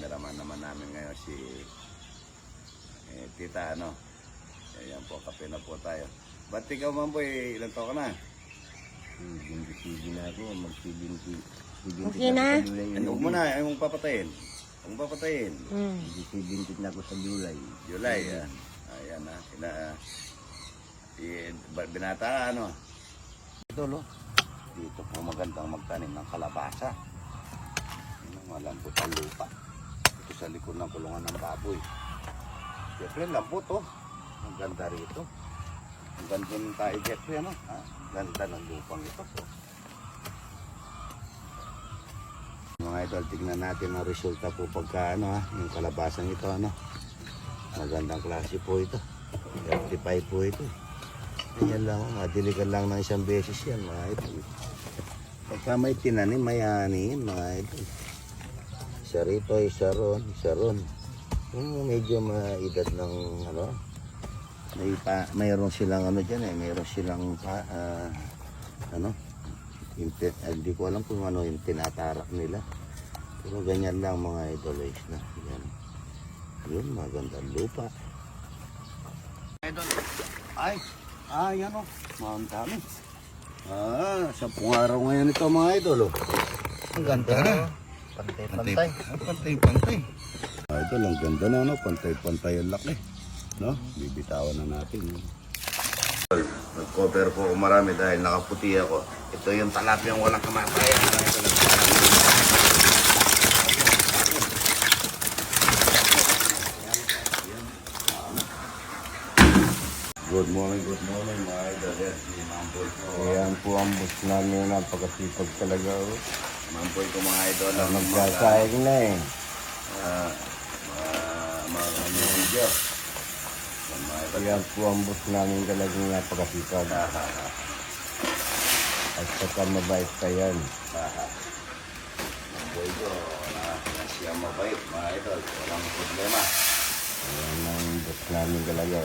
cameraman naman namin ngayon si Tita, ano. Ayan po, kape na po tayo. Ba't ikaw, Mamboy, ilang taon ka na? 20 na ako, mag-70. Okay na? Huwag mo na, ay mong papatayin. Huwag mong papatayin. 70 na ako sa July. July, ayan na. Binata, ano? Ito, lo. Dito po magandang magtanim ng kalabasa. Malambot ang lupa. Ito sa likod ng kulungan ng baboy. Siyempre, lambot, oh. Ang ganda rito. Ang ganda ng tayo, Jeffrey, ano? Ganda ng lupang ito. So. Mga idol, tignan natin ang resulta po pagka, ano, yung kalabasang ito, ano? Magandang klase po ito. 35 po ito. Ganyan lang, madiligan lang ng isang beses yan, mga idol. Pagka may tinanim, may anihin, mga idol. Isa rito, isa ron. Yung medyo maedad ng, ano, mayroon silang, ano dyan mayroon silang, ano, hindi ko alam kung ano yung tinatarak nila. Pero ganyan lang, mga idolize na. Yan. Yun, magandang lupa. Idol, yan o. Ang dami. 10 araw ngayon ito, mga idol, oh. Ang ganda na. Pantay. Pantay. Idol, ang ganda na, no? Pantay ang laki. No? Bibitawan na natin. Nag-cover po ako marami dahil nakaputi ako. Ito yung talapyang walang kamatayan. Good morning, mga idol. Si Mamboy ko. Ayan po ang bus namin, napakasipag talaga. Mamboy ko, mga idol. Nagsasaing na eh. Mga video. Ayan po ang bus namin talagang napakasipag. At saka mabait pa yan. Mamboy ko, na siya mabait, mga idol. Walang problema. Ayan ang bus namin talaga.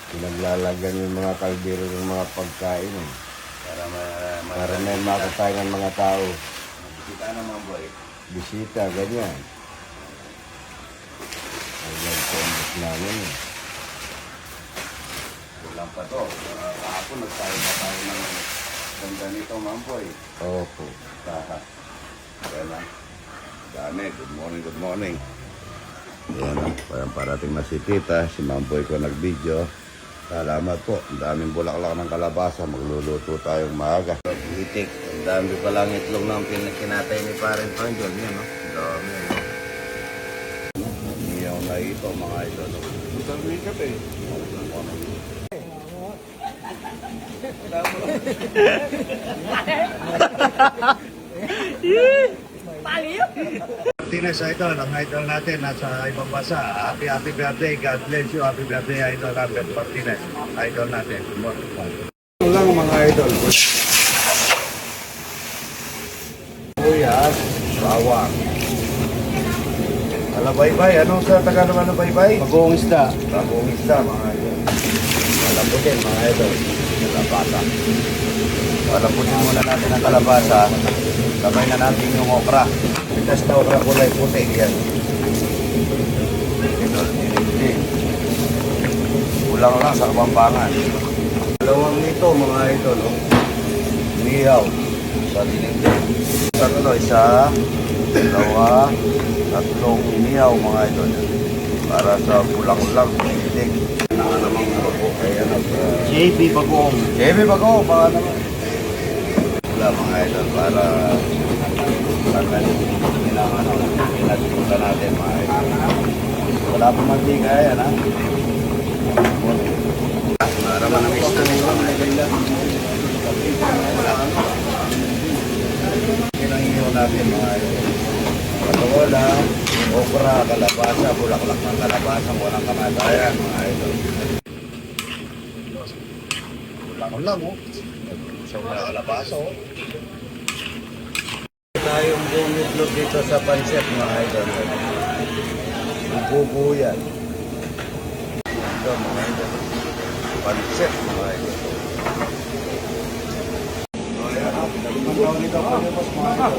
Pinaglalagan yung mga kaldero ng mga pagkain. Para may makatayin ng mga tao. Kita na, Mamboy. Bisita, ganyan. Ayan po ang bus namin. Kulang pa to. Kahapon nagtayo pa tayo ng ganda nito, Mamboy. Opo. Kaya lang. Dami. Good morning. Ayan o. Parang parating na si Tita. Si Mamboy ko nag-video. Salamat po. Ang daming bulaklak ng kalabasa. Magluluto tayong maaga. Itik. Ang dami pa lang itlog ng kinatay ni Parent Panjol. Yan o. Ang dami o. Iyaw na ito, mga idol. Ang dami ka eh. Martinez, idol, ang idol natin nasa ibang bansa. Happy birthday. God bless you. Happy birthday, idol natin. Martinez, idol natin. Good morning. Ito lang mga idol. Buyas, bawang. Alabaybay. Anong sa Tagalog alabaybay? Pag-uong isda. Bagong isda, mga idol. Alamputin, mga idol. Kalabasa. Alamputin muna natin ang kalabasa. Sabay na natin yung okra. Pitas na okra kulay puti. Yan. Idol, hindi. Kulang lang sa Kabambangan. Dalawang nito, mga idol. Nihaw. Sa dinigdig. Isa, dalawa, tatlong nihaw, mga idol. Para sa kulang-lang. Dinigdig. Namang bago. Ayan ang JB Bagong. JB Bago, baka naman. Wala, mga idol, para kailangan pinagpunta natin, mga idol. Wala pa mantika, yan, ha? Para manang istong, mga idol. Pinangiyo natin, mga idol. Patola, okra, kalabasa, bulaklak ng kalabasa, walang kamatayan, mga idol. Lang, oh. Sa mga kalabasa, oh. Tayong buong itlog dito sa pancet, mga idol. Bubuo yan. Ito, mga idol. Pancet, mga idol. O, yan, ha. Ang tawag nito, mga idol.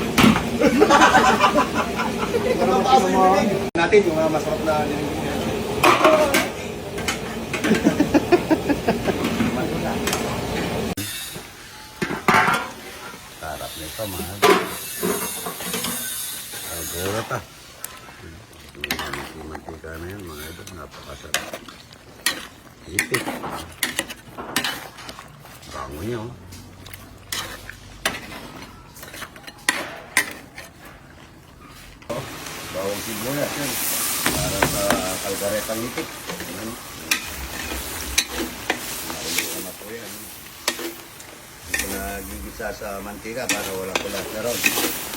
natin yung mga masarap na dinigyan. Sarap nito, mahal. Ang gulot ah. Mantika na yan, mga idol. Napakasarap. Ipit. Bango niya, oh. Bawang sibuyas yan. Para sa kalgaretang itik. Ayan. Nauluan na po yan. Hindi ko nagigisa sa mantika para walang kolesterol.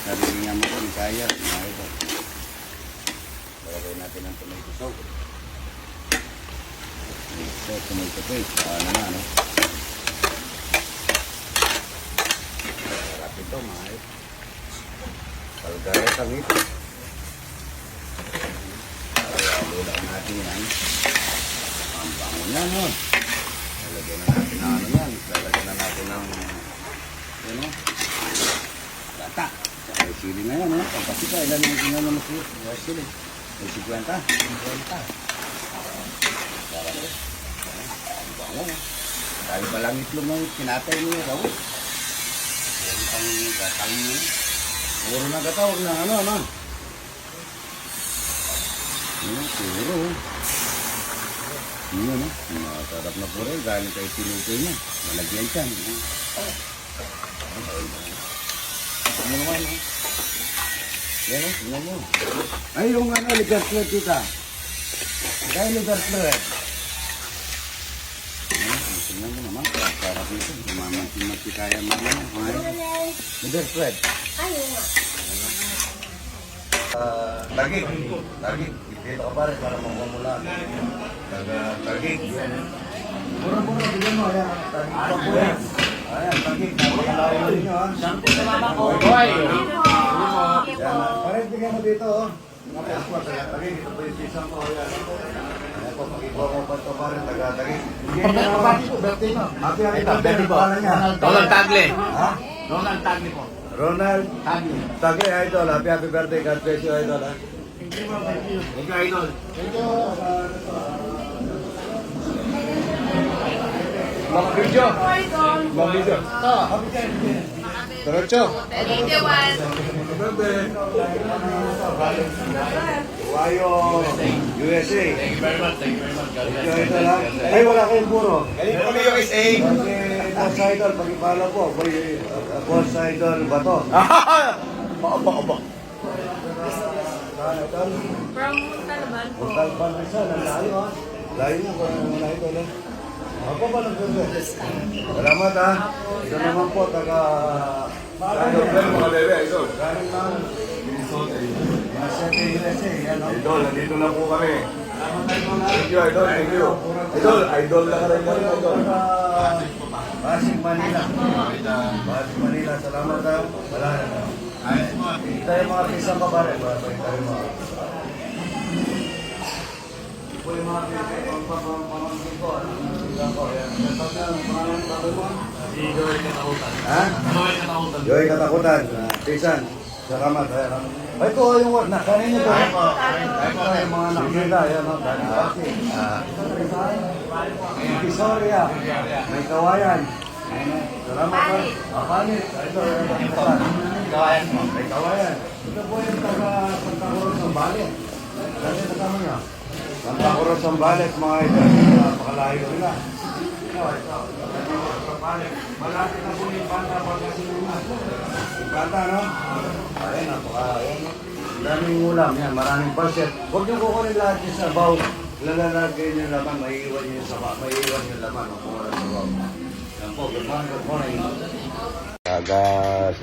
Nabibigyan mo kung kaya, mga idol. Lalagay natin ang tomato sauce. Ito, tomato paste. Ano na, no? Sarap ito, mga idol. Kalgaretang itik. Lulang natin yan. Ang bango na, no? Lalagyan na natin ng ano yan. Lalagyan na natin ng ano? Gata. Saka yung sili na yan, no? Pagkasika, ilan yung tingnan mo sili? Yung sili. Yung 50. 50. Sarap eh. Ang bango, no? Dahil palang itlog ng kinatay niya daw. Yan ang gatang niya. Puro na gata, huwag na ano, ano? Puro. Yun, no? Masarap na puro. Galing kay tinutoy niya. Malagyan siya. Ano naman, no? Yan, no? Tingnan mo. Ay, yung ano, liver fluid, tita. Kaya liver fluid. Tingnan mo naman. Sarap nito. Mamansin-mansin kaya mga liver fluid. Tagig. Tagig. Dito ka pare para mamumula. Tagig. Mura-mura, bigyan mo. Ayan. Tagig pa po yan. Ayan, tagig. Napakalayo na ninyo, ha? Saan po sa mama ko? Boy! Pare, bigyan mo dito, oh. Tagig, ito po yung sisang ko. Ayan po, pag-iba mo pa ito pare, taga-tagig. Bigyan mo na ako. Happy birthday po. Ronald Tagle. Ha? Ronald Tagle po. Ronald Tagle. Tagle, idol. Happy birthday. God bless you, idol. Ha? Thank you, Idol. Thank you. Mga video. Mga video. Diretso. Happy birthday. Wayo. USA. Thank you very much. Thank you very much. God Thank you, idol. Ha? Ay, wala kayong puro. Galing kami USA. Kasi Boss Idol, pag-ipala po. Boss Idol Bato. Opo. From Montalban po. Montalban Rizal, ang layo ha. Layo niya kung ano na ito. Ako ba nag-bebe? Salamat ha. Ito naman po, taga... Ano, mga bebe, idol. Galing ng... Masete USA, yan o. Idol, nandito na po kami. Thank you, idol. Thank you. Idol na ka rin kami, idol. Pasig Manila. Pasig Manila, salamat ha. Wala na. Hindi tayo mga pisang kabare. Babay tayo mga. Ito yung mga pamangkin ko. Pisang ko. Pangalan babay mo? Si Joel Katakutan. Ha? Joel Katakutan. Joy Katakutan. Pisan. Salamat. Ay ko yung word na. Kanin nyo to. Ito yung mga nakikita. Yan o. Dani Pasig. Visoria. May kawayan. Salamat po. Palit. Ito yung Gawayan mo. may kawayan. Ito po yung taga Santa Cruz ng Balet. Kasi kasama nyo. Santa Cruz ng Balet, mga ito. Napakalayo nila. Ito. Malapit na po yung banda pagkasinunan. Yung banda, no? Ayan, napaka-ayan. Daming ulam. Yan, maraming budget. Huwag nyo kukunin lahat yung sabaw. Lalalagay yung laman. Maiiwan yung sabaw. Maiiwan yung laman. Kung wala sabaw. Yan po. Good morning. Good morning. Tagas.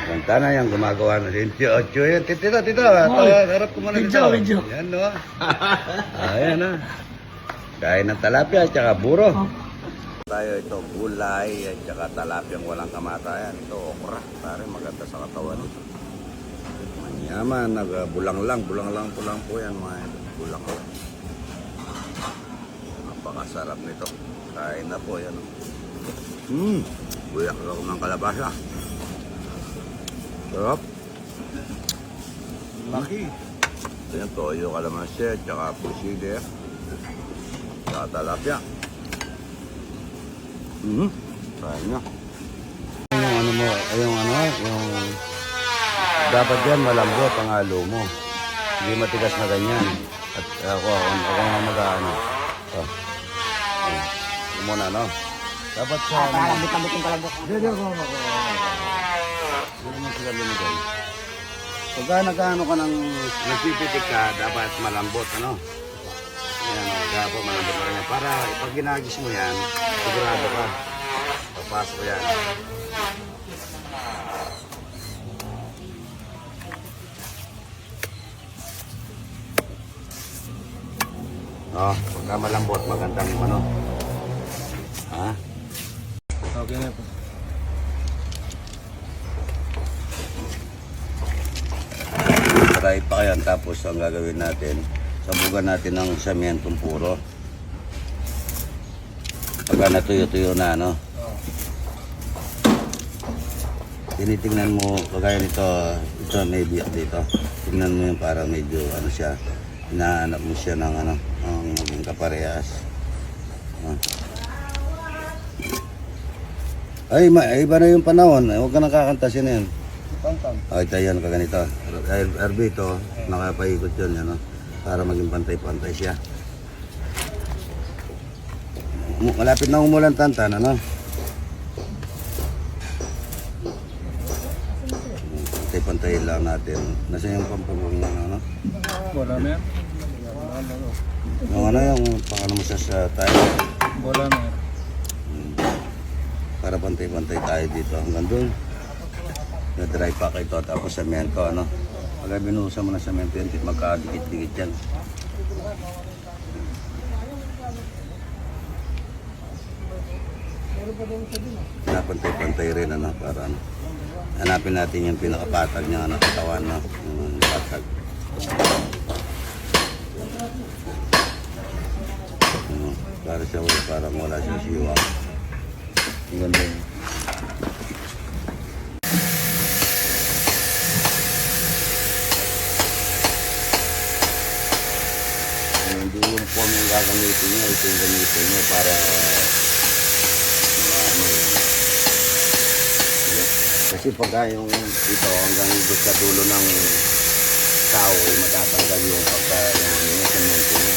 Kanta na yan, gumagawa na din. Tito, yan. Tito. Harap ko muna dito. Video. Yan, no? Ayan, na. Kain ng talapia at saka buro. Tayo ito, gulay at saka talapyang walang kamatayan. Ito, okra. Pare, maganda sa katawan ito. Manyaman, bulang lang po yan, mga ito. Bulang lang. Napakasarap nito. Kain na po, yan. Buyak ako ng kalabasa. Sarap. Laki. Ito yung toyo, kalamansi, tsaka pusili, tsaka talapia. Kain nyo. Yung ano mo, yung dapat yan malambot ang halo mo. Hindi matigas na ganyan. At ako na mag-ano. Oh. Ito muna, no? Dapat sa... Lambot-lambot yung kalabok. Hindi mo sila lumigay. Pagka nagkaano ka ng nagpipitik ka, dapat malambot, ano? Yan, dapat malambot na ganyan. Para pag ginagis mo yan, sigurado ka. Papasok ko yan. Oh, pagka malambot, magandang yung ano. Ha? Okay na po. Try pa yan, tapos ang gagawin natin, sabugan natin ng samentong puro. Pagka natuyo-tuyo na, no? Tinitingnan mo, kagaya nito, ito may biyak dito. Tingnan mo yung parang medyo, ano siya, hinahanap mo siya ng, ano, ang maging kaparehas. Ay, iba na yung panahon. Huwag ka nakakantasin na yun. Okay, tayo yan kaganito. RB ito, nakapaikot yun, ano, para maging pantay-pantay siya. Malapit na umulan tantan, ano? Pantay-pantay lang natin. Nasa yung pampagong na, ano? Bola na yan. Yung ano, yung pakano mo sa tayo. Bola na yan. Para pantay-pantay tayo dito hanggang doon. Na-dry pack ito, tapos semento, ano? Pag binuhusan mo na semento yan, magkadikit-dikit yan. Napantay-pantay rin, ano, para ano. Hanapin natin yung pinakapatag niya, ano, katawan, no? Yung patag. Para siya, parang wala siyang siwa. Ang ganda yun. Hindi yung form yung gagamitin nyo, ito yung gamitin nyo para ano yun. Kasi pagka yung ito hanggang doon sa dulo ng tao ay matatanggal yung pagka yung semento nyo.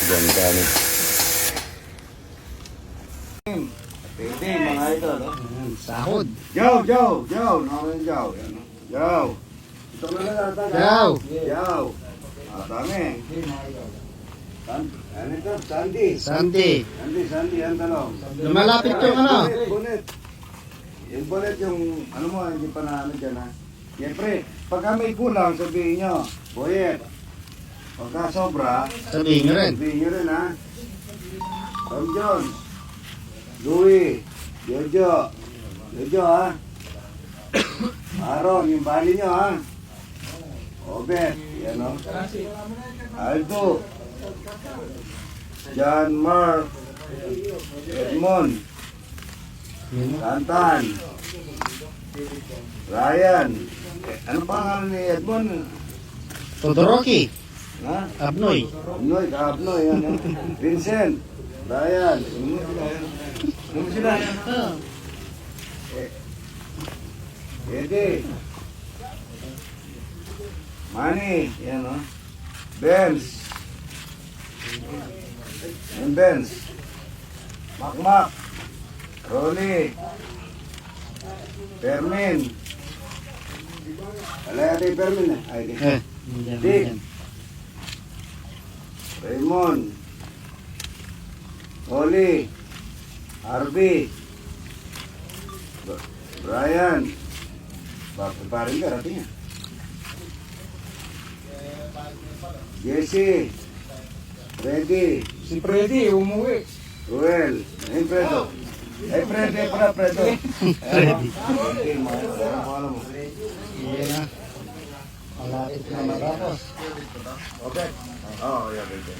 Ganda ni. Pwede mga ito, no? Sahod. Jow! Nakaroon Jow. Yan, no? Jow! Ito na lang ata. Jow! Jow! Ah, dami. Ano ito? Sandy. Santi. Yan talong. Lumalapit yung ano. Bonnet. Yung bonnet yung, ano mo, hindi pa na ano dyan, ha? Siyempre, pagka may kulang, sabihin nyo, Boyet. Pagka sobra, Sabihin nyo rin. sabihin nyo rin, ha? Tom Jones. Louie. Jojo, ha? Aaron, yung bali nyo, ha? Obet, yan, o. Aldo. John Mark. Edmond. Tantan. Ryan. Ano pangalan ni Edmond? Todoroki. Ha? Abnoy. Abnoy, yan. Vincent. Ryan. Ano sila? Eddie. Manny. Yan, o. Benz. Yan, Benz. Makmak. Rolly. Permin. Wala yata yung Permin, eh. Ay, di. Dick. Raymond. Oli. Harvey. Brian. Paring ka, rating yan. Jesse. Freddy. Si Freddy, umuwi. Ruel. Ayun, Fredo. Ay, Freddy pala, Fredo. Freddy. Freddy, mga alam mo. Yan na. Malapit na matapos. Okay. Oh, yeah, okay.